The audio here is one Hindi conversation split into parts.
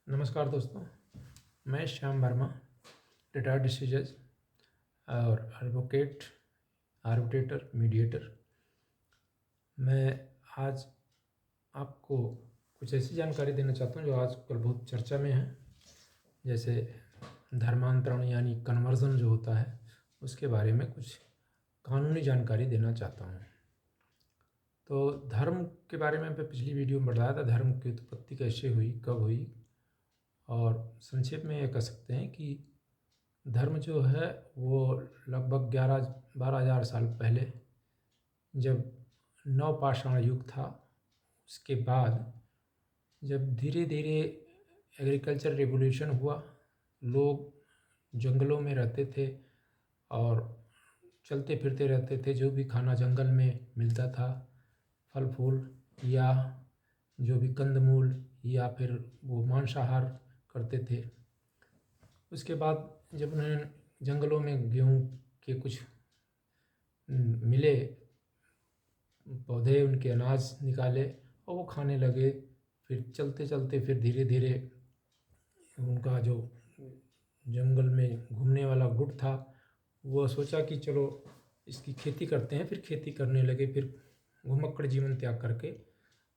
नमस्कार दोस्तों, मैं श्याम वर्मा, रिटायर्ड डिस्ट्रिक्ट जज और एडवोकेट, आर्बिट्रेटर, मीडिएटर। मैं आज आपको कुछ ऐसी जानकारी देना चाहता हूँ जो आजकल बहुत चर्चा में है। जैसे धर्मांतरण यानी कन्वर्जन जो होता है, उसके बारे में कुछ कानूनी जानकारी देना चाहता हूँ। तो धर्म के बारे में मैं पिछली वीडियो में बताया था, धर्म की उत्पत्ति कैसे हुई, कब हुई, और संक्षेप में ये कह सकते हैं कि धर्म जो है वो लगभग 12,000 साल पहले, जब नवपाषाण युग था, उसके बाद जब धीरे धीरे एग्रीकल्चर रिवोल्यूशन हुआ, लोग जंगलों में रहते थे और चलते फिरते रहते थे। जो भी खाना जंगल में मिलता था, फल फूल या जो भी कंदमूल, या फिर वो मांसाहार करते थे। उसके बाद जब उन्हें जंगलों में गेहूँ के कुछ मिले पौधे, उनके अनाज निकाले और वो खाने लगे। फिर चलते चलते फिर धीरे धीरे उनका जो जंगल में घूमने वाला गुट था, वो सोचा कि चलो इसकी खेती करते हैं। फिर खेती करने लगे, फिर घुमक्कड़ जीवन त्याग करके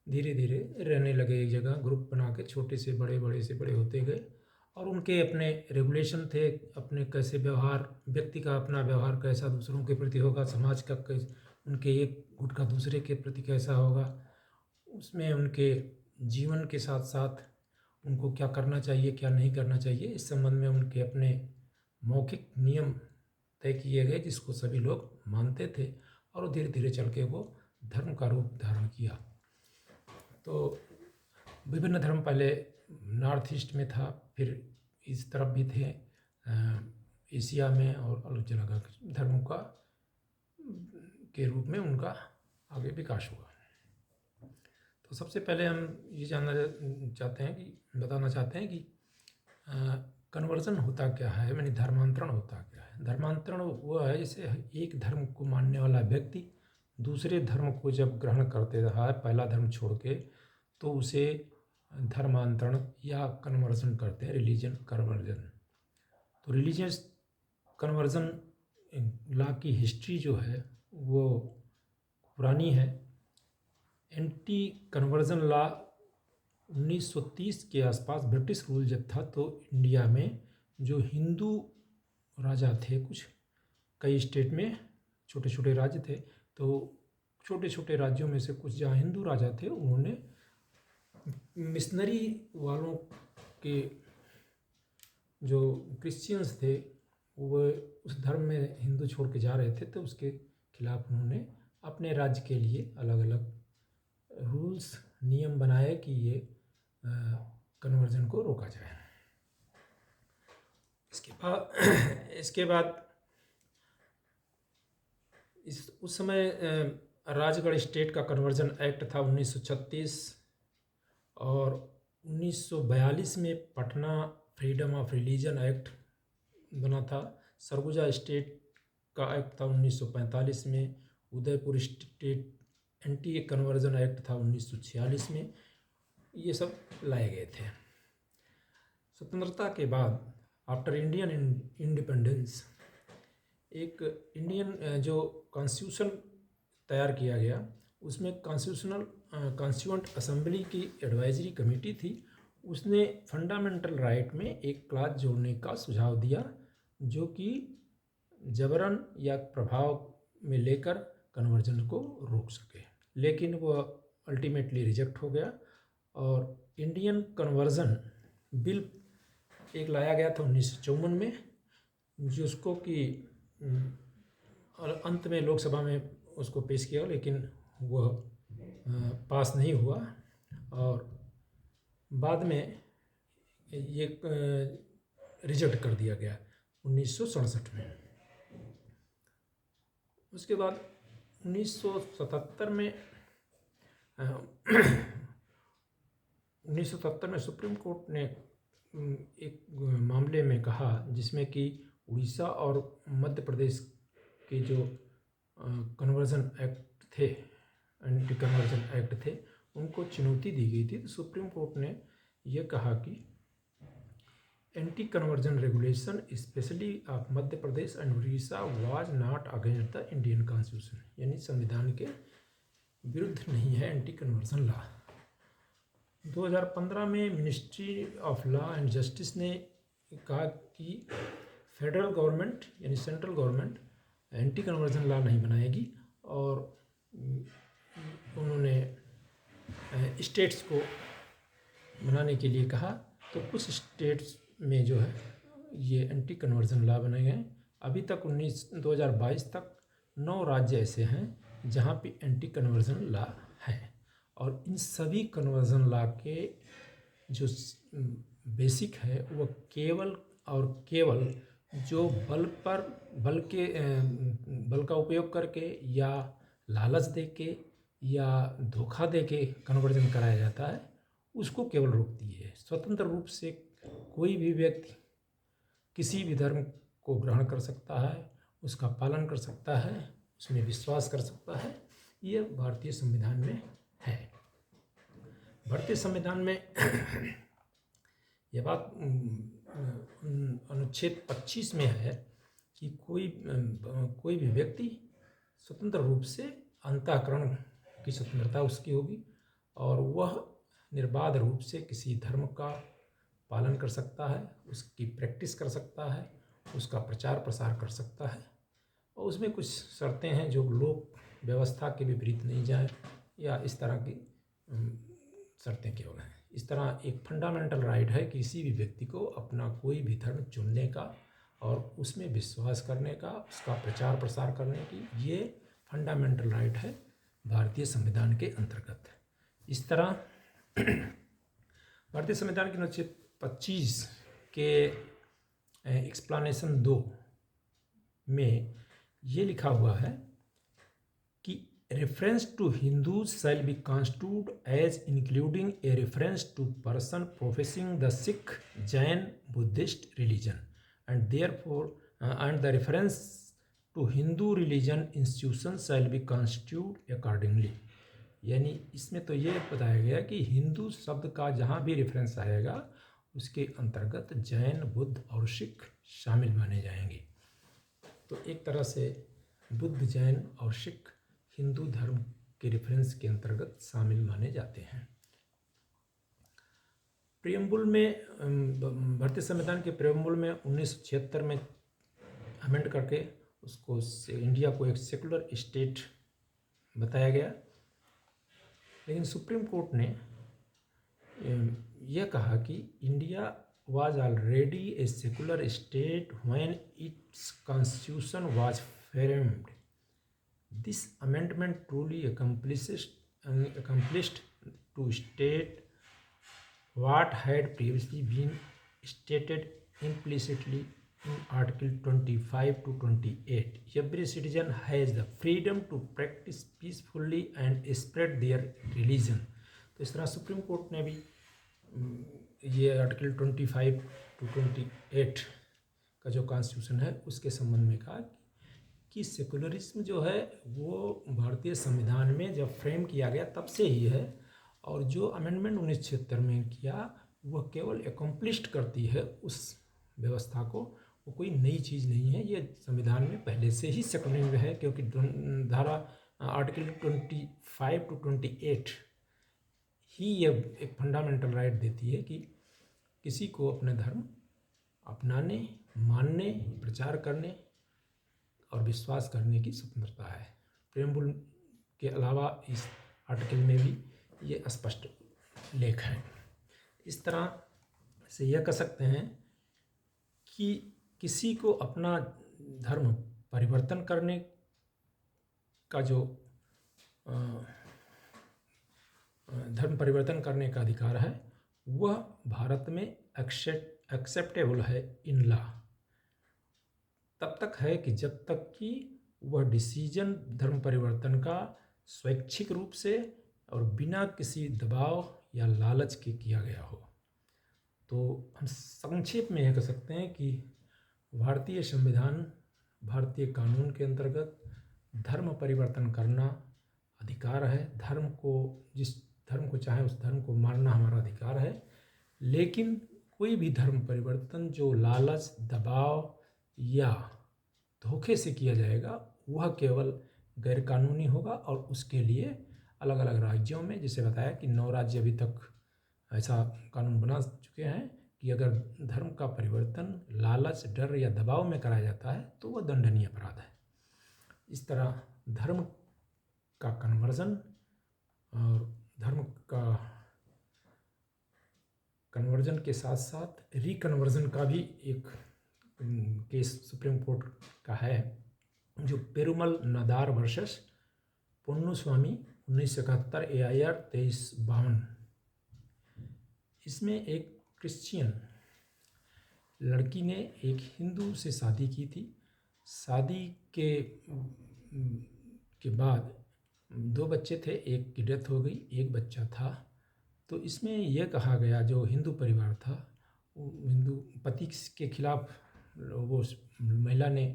धीरे धीरे रहने लगे एक जगह, ग्रुप बना के, छोटे से बड़े, बड़े से बड़े होते गए। और उनके अपने रेगुलेशन थे, अपने कैसे व्यवहार, व्यक्ति का अपना व्यवहार कैसा दूसरों के प्रति होगा, समाज का उनके एक गुट का दूसरे के प्रति कैसा होगा, उसमें उनके जीवन के साथ साथ उनको क्या करना चाहिए, क्या नहीं करना चाहिए, इस संबंध में उनके अपने मौखिक नियम तय किए गए, जिसको सभी लोग मानते थे। और धीरे धीरे चल के वो धर्म का रूप धारण किया। तो विभिन्न धर्म पहले नॉर्थ ईस्ट में था, फिर इस तरफ भी थे, एशिया में, और अलग जगह धर्मों का के रूप में उनका आगे विकास हुआ। तो सबसे पहले हम ये जानना चाहते हैं कि बताना चाहते हैं कि कन्वर्जन होता क्या है, यानी धर्मांतरण होता क्या है। धर्मांतरण वो है जैसे एक धर्म को मानने वाला व्यक्ति दूसरे धर्म को जब ग्रहण करते रहा है, पहला धर्म छोड़ के, तो उसे धर्मांतरण या कन्वर्जन करते हैं, रिलीजन कन्वर्जन। तो रिलीजियस कन्वर्जन लॉ की हिस्ट्री जो है वो पुरानी है। एंटी कन्वर्जन लॉ 1930 के आसपास ब्रिटिश रूल जब था, तो इंडिया में जो हिंदू राजा थे, कुछ कई स्टेट में छोटे छोटे राज्य थे, तो छोटे छोटे राज्यों में से कुछ जहाँ हिंदू राजा थे, उन्होंने मिशनरी वालों के जो क्रिश्चियंस थे, वो उस धर्म में हिंदू छोड़ के जा रहे थे, तो उसके खिलाफ उन्होंने अपने राज्य के लिए अलग अलग रूल्स, नियम बनाए कि ये कन्वर्जन को रोका जाए। इसके बाद उस समय राजगढ़ स्टेट का कन्वर्जन एक्ट था 1936, और 1942 में Patna freedom of religion act बना था। सरगुजा स्टेट का एक्ट था 1945 में। Udaipur state anti conversion act था 1946 में। ये सब लाए गए थे। स्वतंत्रता के बाद, आफ्टर इंडियन इंडिपेंडेंस, एक इंडियन जो कॉन्स्टिट्यूशन तैयार किया गया, उसमें कॉन्स्टिट्यूएंट असेंबली की एडवाइजरी कमेटी थी। उसने फंडामेंटल राइट में एक क्लॉज जोड़ने का सुझाव दिया, जो कि जबरन या प्रभाव में लेकर कन्वर्जन को रोक सके, लेकिन वह अल्टीमेटली रिजेक्ट हो गया। और इंडियन कन्वर्जन बिल एक लाया गया था 1954 में, जिसको कि अंत में लोकसभा में उसको पेश किया, लेकिन वह पास नहीं हुआ। और बाद में ये रिजेक्ट कर दिया गया 1967 में। उसके बाद 1977 में 1977 में सुप्रीम कोर्ट ने एक मामले में कहा, जिसमें कि उड़ीसा और मध्य प्रदेश के जो कन्वर्जन एक्ट थे, एंटी कन्वर्जन एक्ट थे, उनको चुनौती दी गई थी। तो सुप्रीम कोर्ट ने यह कहा कि anti conversion regulation specially of Madhya Pradesh and Orissa was not against the Indian constitution, यानी संविधान के विरुद्ध नहीं है एंटी कन्वर्जन लॉ। 2015 में ministry of law and justice ने कहा कि फेडरल गवर्नमेंट यानी central government anti conversion law नहीं बनाएगी, और उन्होंने स्टेट्स को बनाने के लिए कहा। तो कुछ स्टेट्स में जो है ये एंटी कन्वर्जन लॉ बनाए गए। अभी तक 2022 तक 9 राज्य ऐसे हैं जहाँ पे एंटी कन्वर्जन लॉ है, और इन सभी कन्वर्जन लॉ के जो बेसिक है वो केवल और केवल जो बल का उपयोग करके या लालच देके या धोखा देके कन्वर्जन कराया जाता है उसको केवल रोकती है। स्वतंत्र रूप से कोई भी व्यक्ति किसी भी धर्म को ग्रहण कर सकता है, उसका पालन कर सकता है, उसमें विश्वास कर सकता है। ये भारतीय संविधान में है। भारतीय संविधान में यह बात अनुच्छेद 25 में है कि कोई भी व्यक्ति स्वतंत्र रूप से अंतःकरण की स्वतंत्रता उसकी होगी, और वह निर्बाध रूप से किसी धर्म का पालन कर सकता है, उसकी प्रैक्टिस कर सकता है, उसका प्रचार प्रसार कर सकता है, और उसमें कुछ शर्तें हैं जो लोक व्यवस्था के विपरीत नहीं जाए, या इस तरह की शर्तें केवल हैं। इस तरह एक फंडामेंटल राइट है किसी भी व्यक्ति को अपना कोई भी धर्म चुनने का और उसमें विश्वास करने का, उसका प्रचार प्रसार करने की, ये फंडामेंटल राइट है भारतीय संविधान के अंतर्गत। इस तरह भारतीय संविधान के अनुच्छेद 25 के एक्सप्लेनेशन 2 में ये लिखा हुआ है कि reference to Hindus shall be construed as including a reference to person professing the Sikh, Jain, Buddhist religion, and therefore and the reference to Hindu religion institutions shall be construed accordingly। यानी इसमें तो ये बताया गया कि हिंदू शब्द का जहाँ भी रेफरेंस आएगा उसके अंतर्गत जैन, बुद्ध और सिख शामिल माने जाएंगे। तो एक तरह से बुद्ध, जैन और सिख हिंदू धर्म के रेफरेंस के अंतर्गत शामिल माने जाते हैं। प्रियम्बुल में भारतीय संविधान के प्रियम्बुल में 1976 में अमेंड करके उसको इंडिया को एक सेकुलर स्टेट बताया गया, लेकिन सुप्रीम कोर्ट ने यह कहा कि India was already a secular state when it's constitution was framed. This amendment truly accomplished to state what had previously been stated implicitly in Article 25 to 28. Every citizen has the freedom to practice peacefully and spread their religion। तो इस तरह सुप्रीम कोर्ट ने भी ये आर्टिकल 25 to 28 का जो कॉन्स्टिट्यूशन है उसके संबंध में कहा कि सेकुलरिज्म जो है वो भारतीय संविधान में जब फ्रेम किया गया तब से ही है, और जो अमेंडमेंट 1976 में किया वह केवल एकम्प्लिश्ड करती है उस व्यवस्था को, वो कोई नई चीज़ नहीं है। ये संविधान में पहले से ही सेकुलरिज्म है, क्योंकि धारा आर्टिकल 25 to 28 ही ये एक फंडामेंटल राइट देती है कि किसी को अपने धर्म अपनाने, मानने, प्रचार करने और विश्वास करने की स्वतंत्रता है। प्रियम्बुल के अलावा इस आर्टिकल में भी ये स्पष्ट लेख है। इस तरह से यह कह सकते हैं कि किसी को अपना धर्म परिवर्तन करने का जो धर्म परिवर्तन करने का अधिकार है वह भारत में एक्सेप्टेबल है इन लॉ तब तक है कि जब तक कि वह डिसीजन धर्म परिवर्तन का स्वैच्छिक रूप से और बिना किसी दबाव या लालच के किया गया हो। तो हम संक्षेप में यह कह सकते हैं कि भारतीय संविधान, भारतीय कानून के अंतर्गत धर्म परिवर्तन करना अधिकार है। जिस धर्म को चाहे उस धर्म को मानना हमारा अधिकार है, लेकिन कोई भी धर्म परिवर्तन जो लालच, दबाव या धोखे से किया जाएगा वह केवल गैरकानूनी होगा और उसके लिए अलग अलग राज्यों में, जैसे बताया कि 9 राज्य अभी तक ऐसा कानून बना चुके हैं कि अगर धर्म का परिवर्तन लालच, डर या दबाव में कराया जाता है तो वह दंडनीय अपराध है। इस तरह धर्म का कन्वर्जन और धर्म का कन्वर्जन के साथ साथ रिकन्वर्जन का भी एक केस सुप्रीम कोर्ट का है, जो पेरुमल नदार वर्सेस पोन्नुस्वामी 1971 AIR 2352। इसमें एक क्रिश्चियन लड़की ने एक हिंदू से शादी की थी। शादी के बाद 2 बच्चे थे, एक की डेथ हो गई, एक बच्चा था। तो इसमें यह कहा गया, जो हिंदू परिवार था, हिंदू पति के खिलाफ वो महिला ने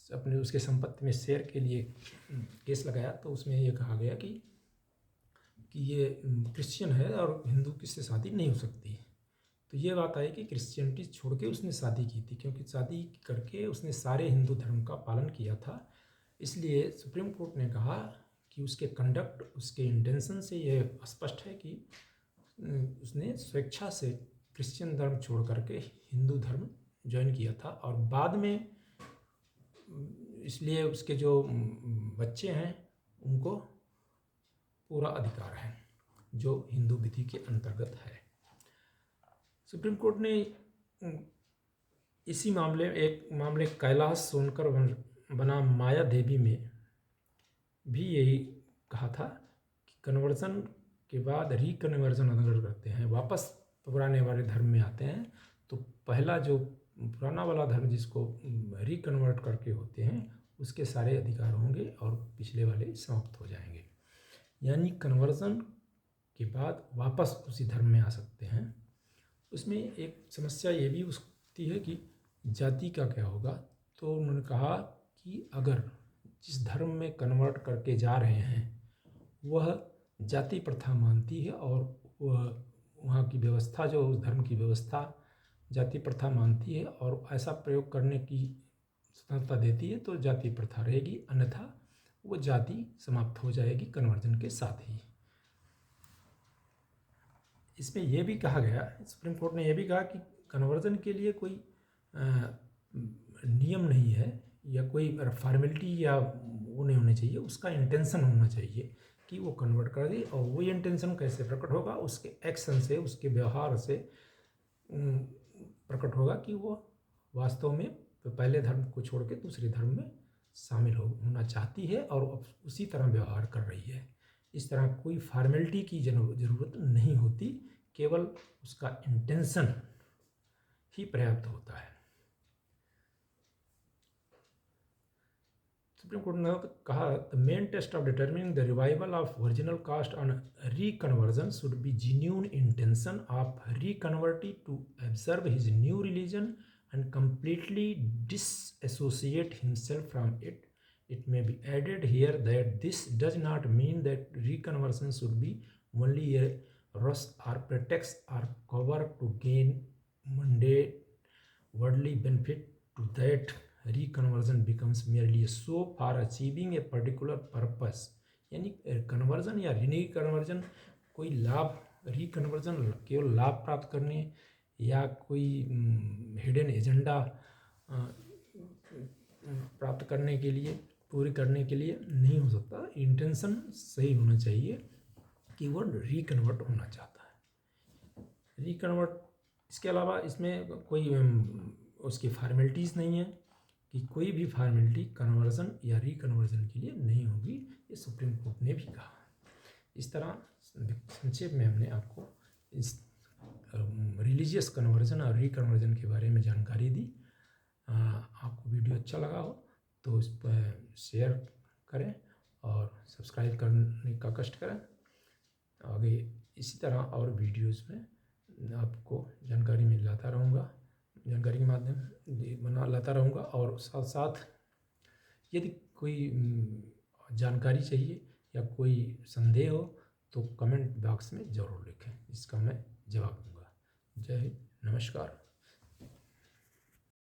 अपने उसके संपत्ति में शेयर के लिए केस लगाया। तो उसमें यह कहा गया कि ये क्रिश्चियन है और हिंदू किससे शादी नहीं हो सकती। तो ये बात आई कि क्रिश्चियनिटी छोड़ के उसने शादी की थी, क्योंकि शादी करके उसने सारे हिंदू धर्म का पालन किया था। इसलिए सुप्रीम कोर्ट ने कहा कि उसके कंडक्ट, उसके इंटेंशन से यह स्पष्ट है कि उसने स्वेच्छा से क्रिश्चियन धर्म छोड़ करके हिंदू धर्म ज्वाइन किया था। और बाद में इसलिए उसके जो बच्चे हैं उनको पूरा अधिकार है, जो हिंदू विधि के अंतर्गत है। सुप्रीम कोर्ट ने इसी मामले कैलाश सोनकर बनाम माया देवी में भी यही कहा था कि कन्वर्जन के बाद रिकन्वर्जन अगर करते हैं, वापस पुराने वाले धर्म में आते हैं, तो पहला जो पुराना वाला धर्म जिसको रिकन्वर्ट करके होते हैं उसके सारे अधिकार होंगे और पिछले वाले समाप्त हो जाएंगे। यानी कन्वर्जन के बाद वापस उसी धर्म में आ सकते हैं। उसमें एक समस्या ये भी उठती है कि जाति का क्या होगा। तो उन्होंने कहा कि अगर जिस धर्म में कन्वर्ट करके जा रहे हैं वह जाति प्रथा मानती है और वह वहाँ की व्यवस्था, जो उस धर्म की व्यवस्था जाति प्रथा मानती है और ऐसा प्रयोग करने की स्वतंत्रता देती है, तो जाति प्रथा रहेगी, अन्यथा वो जाति समाप्त हो जाएगी कन्वर्जन के साथ ही। इसमें यह भी कहा गया, सुप्रीम कोर्ट ने यह भी कहा कि कन्वर्जन के लिए कोई नियम नहीं है या कोई फॉर्मेलिटी या वो नहीं होना चाहिए, उसका इंटेंशन होना चाहिए कि वो कन्वर्ट कर दे। और वो इंटेंशन कैसे प्रकट होगा, उसके एक्शन से, उसके व्यवहार से प्रकट होगा कि वो वास्तव में पहले धर्म को छोड़ के दूसरे धर्म में शामिल होना चाहती है और उसी तरह व्यवहार कर रही है। इस तरह कोई फॉर्मेलिटी की ज़रूरत नहीं होती, केवल उसका इंटेंशन ही पर्याप्त होता है। सुप्रीम कोर्ट ने कहा, the main test of determining the revival of original caste on reconversion should be genuine intention of reconvertee to observe his new religion and completely disassociate himself from it. It may be added here that this does not mean that reconversion should be only a rush or pretext or cover to gain mundane worldly benefit, to that reconversion becomes merely a show for achieving a particular purpose. यानी कन्वर्जन या रिकन्वर्जन कोई लाभ, रिकन्वर्जन केवल लाभ प्राप्त करने या कोई हिडन एजेंडा प्राप्त करने के लिए, पूरी करने के लिए नहीं हो सकता। इंटेंशन सही होना चाहिए कि वो रिकन्वर्ट होना चाहता है। रिकन्वर्ट, इसके अलावा इसमें कोई उसकी फॉर्मेलिटीज़ नहीं है कि कोई भी फॉर्मेलिटी कन्वर्जन या रिकन्वर्जन के लिए नहीं होगी, ये सुप्रीम कोर्ट ने भी कहा। इस तरह संक्षेप में हमने आपको इस रिलीजियस कन्वर्जन और रिकन्वर्जन के बारे में जानकारी दी। आपको वीडियो अच्छा लगा हो तो इस पर शेयर करें और सब्सक्राइब करने का कष्ट करें। आगे इसी तरह और वीडियोस में आपको जानकारी मिलाता रहूँगा, जानकारी के माध्यम लाता रहूँगा। और साथ साथ यदि कोई जानकारी चाहिए या कोई संदेह हो तो कमेंट बॉक्स में ज़रूर लिखें, इसका मैं जवाब दूँगा। जय हिंद, नमस्कार।